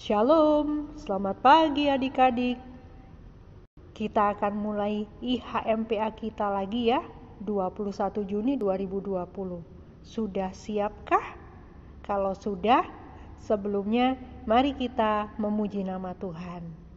Shalom, selamat pagi adik-adik. Kita akan mulai IHMPA kita lagi ya, 21 Juni 2020. Sudah siapkah? Kalau sudah, sebelumnya mari kita memuji nama Tuhan.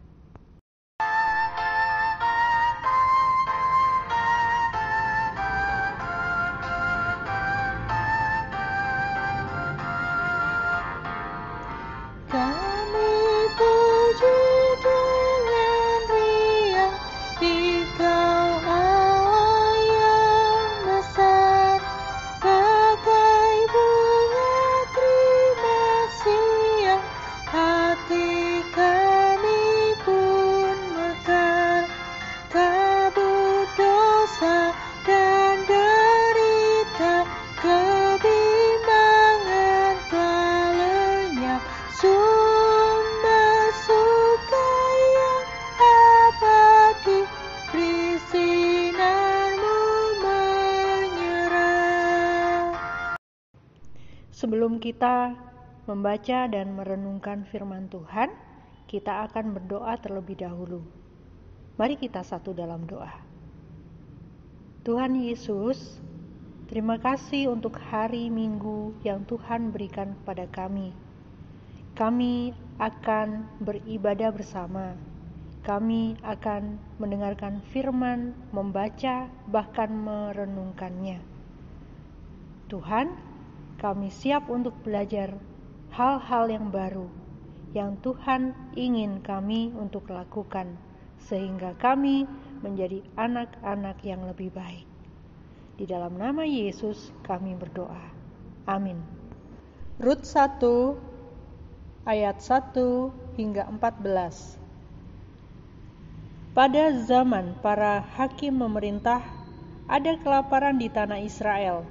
Sebelum kita membaca dan merenungkan firman Tuhan, kita akan berdoa terlebih dahulu. Mari kita satu dalam doa. Tuhan Yesus, terima kasih untuk hari Minggu yang Tuhan berikan kepada kami. Kami akan beribadah bersama. Kami akan mendengarkan firman, membaca, bahkan merenungkannya. Tuhan, kami siap untuk belajar hal-hal yang baru yang Tuhan ingin kami untuk lakukan, sehingga kami menjadi anak-anak yang lebih baik. Di dalam nama Yesus kami berdoa. Amin. Rut 1 ayat 1 hingga 14. Pada zaman para hakim memerintah, ada kelaparan di tanah Israel.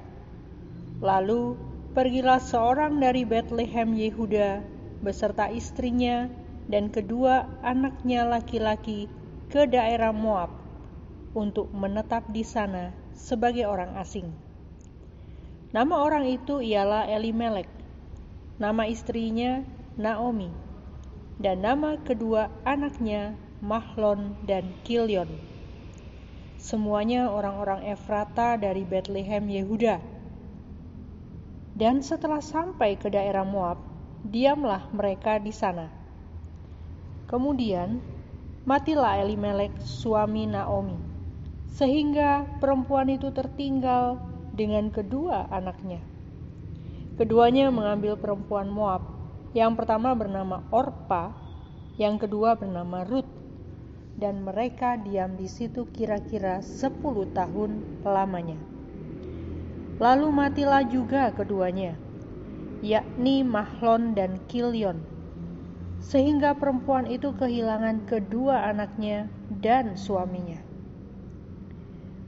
Lalu pergilah seorang dari Betlehem Yehuda beserta istrinya dan kedua anaknya laki-laki ke daerah Moab untuk menetap di sana sebagai orang asing. Nama orang itu ialah Elimelek, nama istrinya Naomi, dan nama kedua anaknya Mahlon dan Kilion. Semuanya orang-orang Efrata dari Betlehem Yehuda. Dan setelah sampai ke daerah Moab, diamlah mereka di sana. Kemudian, matilah Elimelek suami Naomi, sehingga perempuan itu tertinggal dengan kedua anaknya. Keduanya mengambil perempuan Moab, yang pertama bernama Orpa, yang kedua bernama Rut, dan mereka diam di situ kira-kira 10 tahun lamanya. Lalu matilah juga keduanya, yakni Mahlon dan Kilion, sehingga perempuan itu kehilangan kedua anaknya dan suaminya.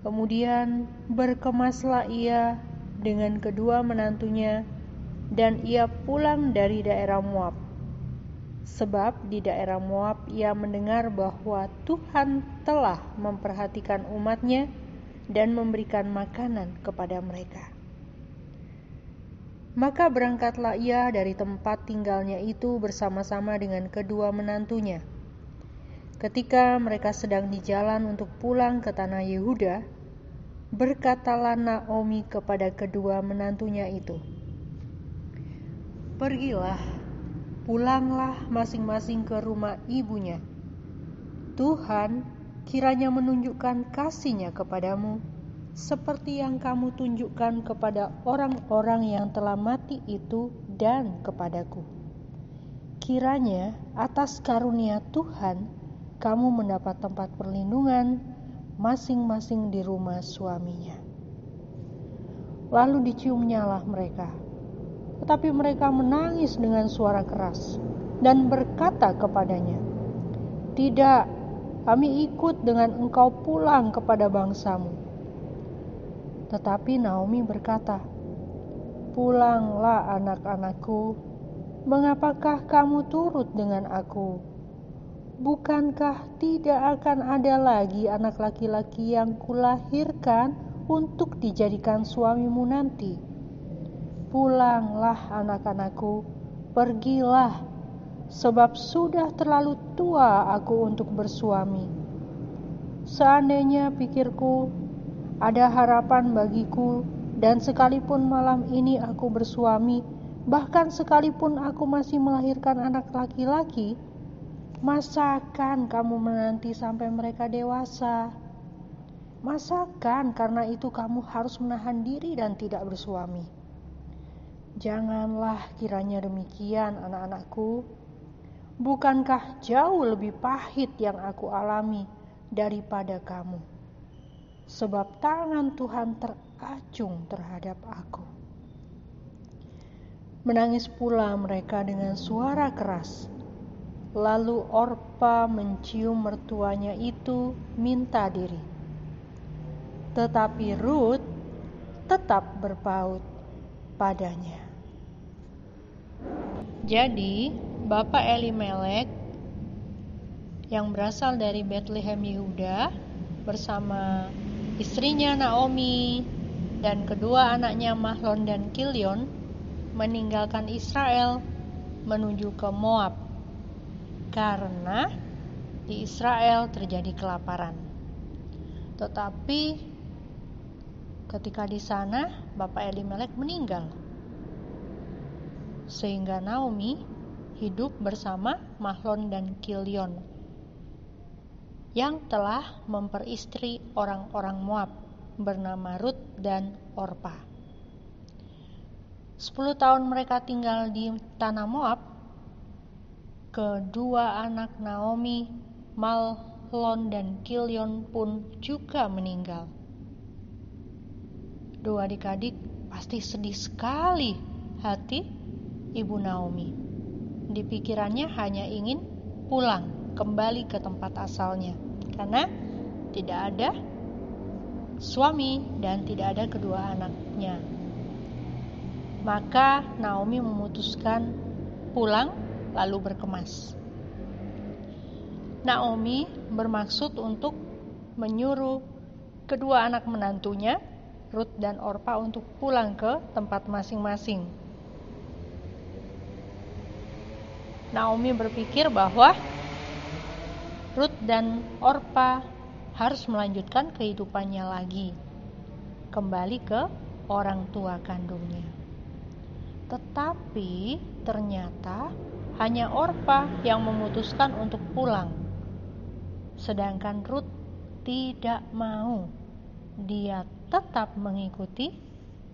Kemudian berkemaslah ia dengan kedua menantunya, dan ia pulang dari daerah Moab. Sebab di daerah Moab ia mendengar bahwa Tuhan telah memperhatikan umatnya dan memberikan makanan kepada mereka. Maka berangkatlah ia dari tempat tinggalnya itu bersama-sama dengan kedua menantunya. Ketika mereka sedang di jalan untuk pulang ke tanah Yehuda, berkatalah Naomi kepada kedua menantunya itu, "Pergilah, pulanglah masing-masing ke rumah ibunya. Tuhan kiranya menunjukkan kasih-Nya kepadamu, seperti yang kamu tunjukkan kepada orang-orang yang telah mati itu dan kepadaku. Kiranya atas karunia Tuhan, kamu mendapat tempat perlindungan masing-masing di rumah suaminya." Lalu diciumnyalah mereka, tetapi mereka menangis dengan suara keras dan berkata kepadanya, "Tidak, kami ikut dengan engkau pulang kepada bangsamu." Tetapi Naomi berkata, "Pulanglah anak-anakku, mengapakah kamu turut dengan aku? Bukankah tidak akan ada lagi anak laki-laki yang kulahirkan untuk dijadikan suamimu nanti? Pulanglah anak-anakku, pergilah, sebab sudah terlalu tua aku untuk bersuami. Seandainya pikirku, ada harapan bagiku, dan sekalipun malam ini aku bersuami, bahkan sekalipun aku masih melahirkan anak laki-laki, masakan kamu menanti sampai mereka dewasa? Masakan karena itu kamu harus menahan diri dan tidak bersuami? Janganlah kiranya demikian, anak-anakku. Bukankah jauh lebih pahit yang aku alami daripada kamu? Sebab tangan Tuhan teracung terhadap aku. Menangis pula mereka dengan suara keras. Lalu Orpa mencium mertuanya itu minta diri. Tetapi Rut tetap berpaut padanya. Jadi, Bapak Elimelek yang berasal dari Bethlehem Yehuda bersama istrinya Naomi dan kedua anaknya Mahlon dan Kilion meninggalkan Israel menuju ke Moab karena di Israel terjadi kelaparan. Tetapi ketika di sana Bapak Elimelek meninggal, sehingga Naomi hidup bersama Mahlon dan Kilion yang telah memperistri orang-orang Moab bernama Rut dan Orpa. 10 tahun mereka tinggal di tanah Moab, kedua anak Naomi, Mahlon dan Kilion pun juga meninggal. Dua adik-adik pasti sedih sekali hati Ibu Naomi. Di pikirannya hanya ingin pulang kembali ke tempat asalnya karena tidak ada suami dan tidak ada kedua anaknya. Maka Naomi memutuskan pulang lalu berkemas. Naomi bermaksud untuk menyuruh kedua anak menantunya Rut dan Orpa untuk pulang ke tempat masing-masing. Naomi berpikir bahwa Rut dan Orpa harus melanjutkan kehidupannya lagi, kembali ke orang tua kandungnya. Tetapi ternyata hanya Orpa yang memutuskan untuk pulang, sedangkan Rut tidak mau. Dia tetap mengikuti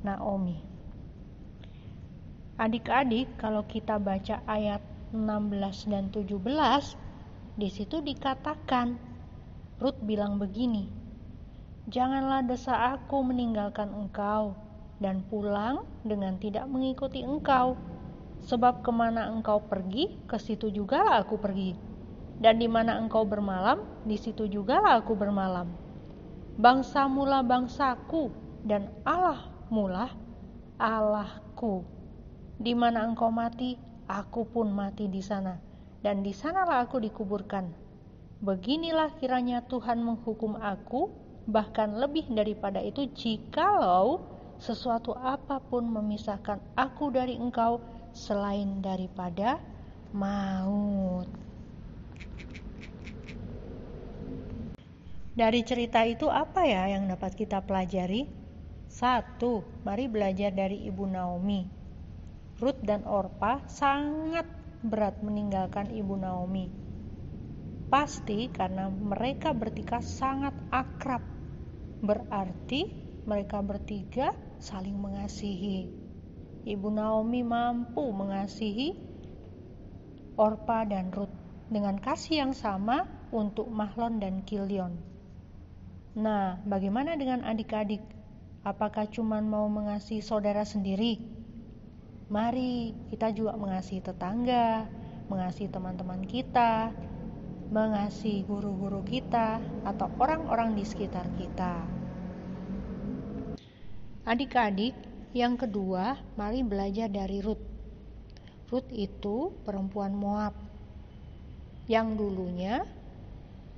Naomi. Adik-adik, kalau kita baca ayat 16 dan 17, di situ dikatakan, Rut bilang begini, "Janganlah desa aku meninggalkan engkau dan pulang dengan tidak mengikuti engkau, sebab kemana engkau pergi, ke situ jugalah aku pergi, dan di mana engkau bermalam, di situ jugalah aku bermalam. Bangsamulah bangsaku dan Allahmulah Allahku. Di mana engkau mati, aku pun mati di sana, dan di sanalah aku dikuburkan. Beginilah kiranya Tuhan menghukum aku, bahkan lebih daripada itu, jikalau sesuatu apapun memisahkan aku dari engkau selain daripada maut." Dari cerita itu apa ya yang dapat kita pelajari? 1. Mari belajar dari Ibu Naomi. Rut dan Orpa sangat berat meninggalkan Ibu Naomi. Pasti karena mereka bertiga sangat akrab. Berarti mereka bertiga saling mengasihi. Ibu Naomi mampu mengasihi Orpa dan Rut dengan kasih yang sama untuk Mahlon dan Kilion. Nah, bagaimana dengan adik-adik? Apakah cuma mau mengasihi saudara sendiri? Mari kita juga mengasihi tetangga, mengasihi teman-teman kita, mengasihi guru-guru kita, atau orang-orang di sekitar kita. Adik-adik, yang kedua, mari belajar dari Rut. Rut itu perempuan Moab yang dulunya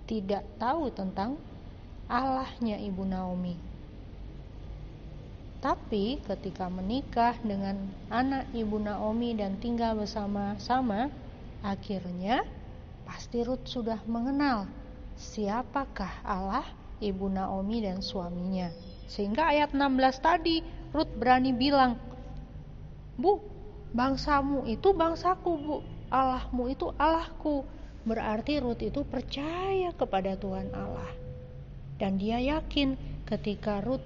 tidak tahu tentang Allahnya Ibu Naomi. Tapi ketika menikah dengan anak Ibu Naomi dan tinggal bersama-sama, Akhirnya pasti Rut sudah mengenal siapakah Allah Ibu Naomi dan suaminya. Sehingga ayat 16 tadi Rut berani bilang, "Bu, bangsamu itu bangsaku, Bu. Allahmu itu Allahku." Berarti Rut itu percaya kepada Tuhan Allah. Dan dia yakin ketika Rut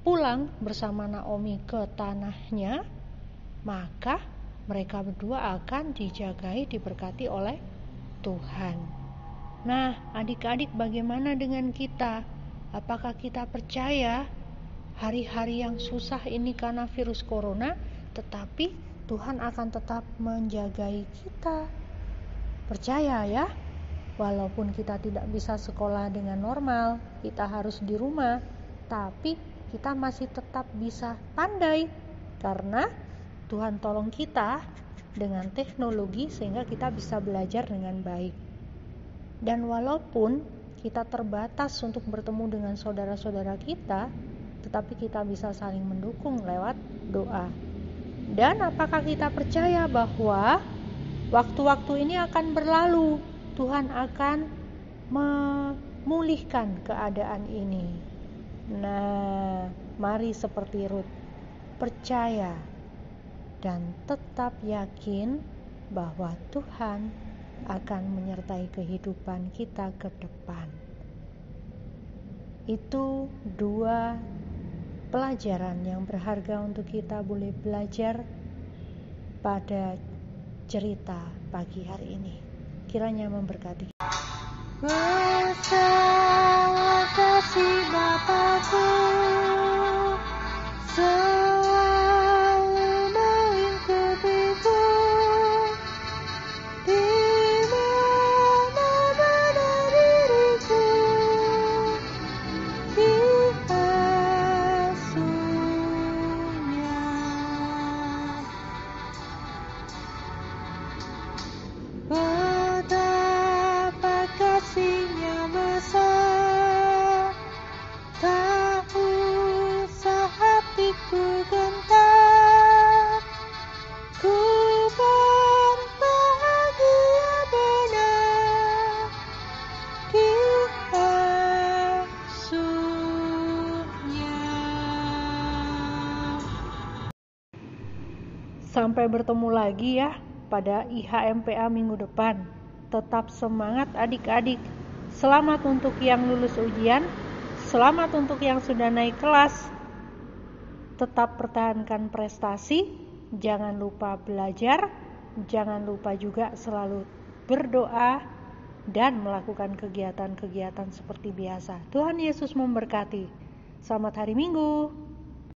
pulang bersama Naomi ke tanahnya, maka mereka berdua akan dijagai, diberkati oleh Tuhan. Nah, adik-adik, bagaimana dengan kita? Apakah kita percaya hari-hari yang susah ini karena virus corona, tetapi Tuhan akan tetap menjagai kita? Percaya ya? Walaupun kita tidak bisa sekolah dengan normal, kita harus di rumah, tapi kita masih tetap bisa pandai karena Tuhan tolong kita dengan teknologi sehingga kita bisa belajar dengan baik. Dan walaupun kita terbatas untuk bertemu dengan saudara-saudara kita, tetapi kita bisa saling mendukung lewat doa. Dan apakah kita percaya bahwa waktu-waktu ini akan berlalu, Tuhan akan memulihkan keadaan ini? Nah, mari seperti Rut, percaya dan tetap yakin bahwa Tuhan akan menyertai kehidupan kita ke depan. Itu 2 pelajaran yang berharga untuk kita boleh belajar pada cerita pagi hari ini. Kiranya memberkati. Bersama kasih Bapakku selalu melingkupiku, di mana-mana diriku diasuhnya. Betapa kasih-Nya besar, tak usah hatiku gentar, ku berbahagia benar diasuhnya. Sampai bertemu lagi ya pada IHMPA minggu depan. Tetap semangat adik-adik. Selamat untuk yang lulus ujian, selamat untuk yang sudah naik kelas. Tetap pertahankan prestasi, jangan lupa belajar, jangan lupa juga selalu berdoa dan melakukan kegiatan-kegiatan seperti biasa. Tuhan Yesus memberkati. Selamat hari Minggu.